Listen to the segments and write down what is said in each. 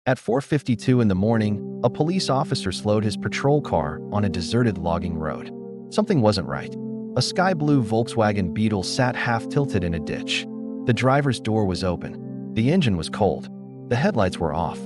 At 4:52 in the morning, a police officer slowed his patrol car on a deserted logging road. Something wasn't right. A sky-blue Volkswagen Beetle sat half-tilted in a ditch. The driver's door was open. The engine was cold. The headlights were off.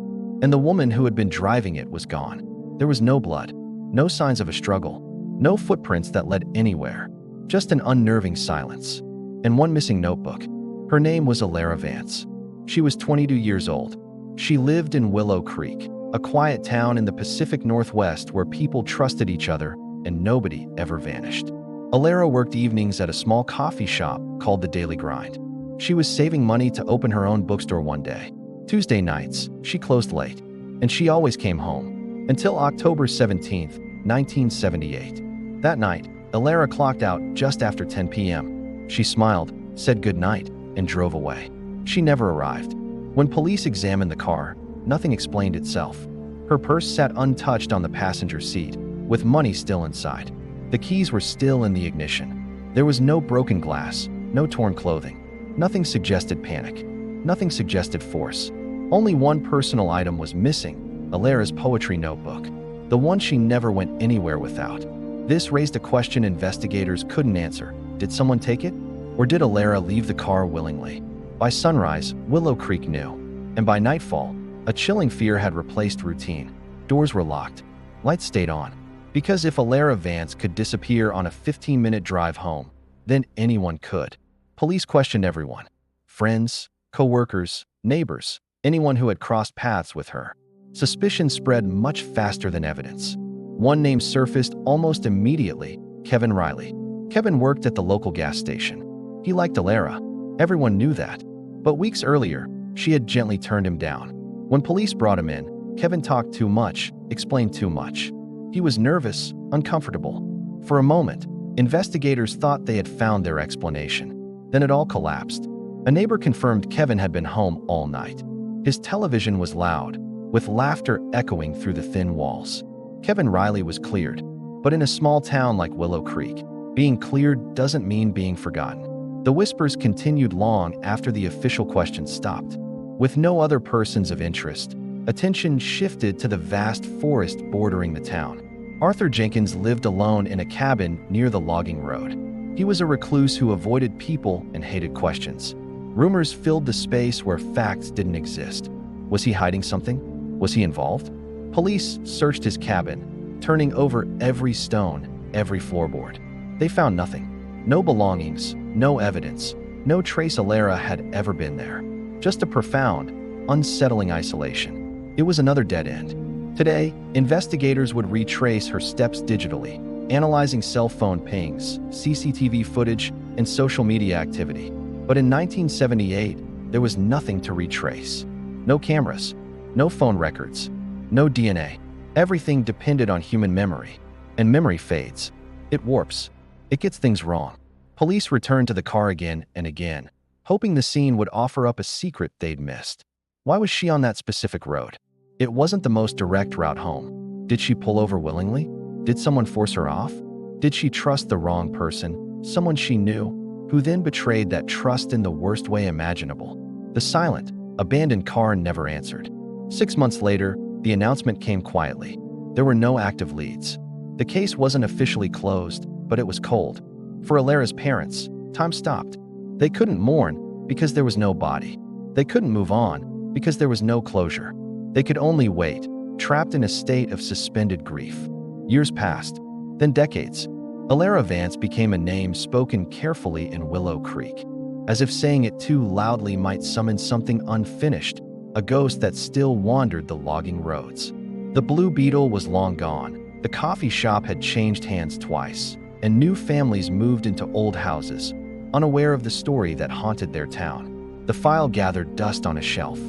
And the woman who had been driving it was gone. There was no blood, no signs of a struggle, no footprints that led anywhere, just an unnerving silence. And one missing notebook. Her name was Elara Vance. She was 22 years old. She lived in Willow Creek, a quiet town in the Pacific Northwest where people trusted each other and nobody ever vanished. Elara worked evenings at a small coffee shop called The Daily Grind. She was saving money to open her own bookstore one day. Tuesday nights, she closed late, and she always came home. Until October 17, 1978. That night, Elara clocked out just after 10 p.m. She smiled, said goodnight, and drove away. She never arrived. When police examined the car, nothing explained itself. Her purse sat untouched on the passenger seat, with money still inside. The keys were still in the ignition. There was no broken glass, no torn clothing. Nothing suggested panic. Nothing suggested force. Only one personal item was missing, Elara's poetry notebook, the one she never went anywhere without. This raised a question investigators couldn't answer. Did someone take it? Or did Elara leave the car willingly? By sunrise, Willow Creek knew. And by nightfall, a chilling fear had replaced routine. Doors were locked. Lights stayed on. Because if Elara Vance could disappear on a 15-minute drive home, then anyone could. Police questioned everyone. Friends, co-workers, neighbors, anyone who had crossed paths with her. Suspicion spread much faster than evidence. One name surfaced almost immediately: Kevin Riley. Kevin worked at the local gas station. He liked Elara. Everyone knew that. But weeks earlier, she had gently turned him down. When police brought him in, Kevin talked too much, explained too much. He was nervous, uncomfortable. For a moment, investigators thought they had found their explanation. Then it all collapsed. A neighbor confirmed Kevin had been home all night. His television was loud, with laughter echoing through the thin walls. Kevin Riley was cleared. But in a small town like Willow Creek, being cleared doesn't mean being forgotten. The whispers continued long after the official questions stopped. With no other persons of interest, attention shifted to the vast forest bordering the town. Arthur Jenkins lived alone in a cabin near the logging road. He was a recluse who avoided people and hated questions. Rumors filled the space where facts didn't exist. Was he hiding something? Was he involved? Police searched his cabin, turning over every stone, every floorboard. They found nothing. No belongings, no evidence, no trace Elara had ever been there. Just a profound, unsettling isolation. It was another dead end. Today, investigators would retrace her steps digitally, analyzing cell phone pings, CCTV footage, and social media activity. But in 1978, there was nothing to retrace. No cameras, no phone records, no DNA. Everything depended on human memory. And memory fades. It warps. It gets things wrong. Police returned to the car again and again, hoping the scene would offer up a secret they'd missed. Why was she on that specific road? It wasn't the most direct route home. Did she pull over willingly? Did someone force her off? Did she trust the wrong person, someone she knew, who then betrayed that trust in the worst way imaginable? The silent, abandoned car never answered. 6 months later, the announcement came quietly. There were no active leads. The case wasn't officially closed, but it was cold. For Elara's parents, time stopped. They couldn't mourn because there was no body. They couldn't move on because there was no closure. They could only wait, trapped in a state of suspended grief. Years passed, then decades. Elara Vance became a name spoken carefully in Willow Creek, as if saying it too loudly might summon something unfinished, a ghost that still wandered the logging roads. The Blue Beetle was long gone. The coffee shop had changed hands twice, and new families moved into old houses, unaware of the story that haunted their town. The file gathered dust on a shelf,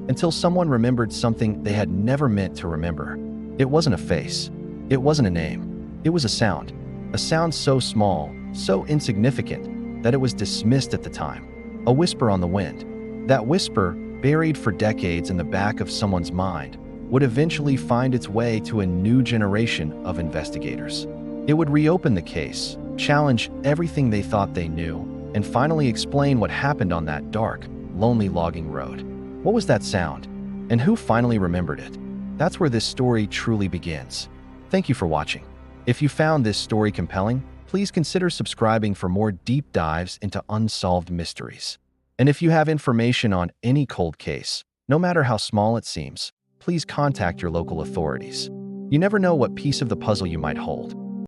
until someone remembered something they had never meant to remember. It wasn't a face. It wasn't a name. It was a sound so small, so insignificant, that it was dismissed at the time. A whisper on the wind. That whisper, buried for decades in the back of someone's mind, would eventually find its way to a new generation of investigators. It would reopen the case, challenge everything they thought they knew, and finally explain what happened on that dark, lonely logging road. What was that sound? And who finally remembered it? That's where this story truly begins. Thank you for watching. If you found this story compelling, please consider subscribing for more deep dives into unsolved mysteries. And if you have information on any cold case, no matter how small it seems, please contact your local authorities. You never know what piece of the puzzle you might hold.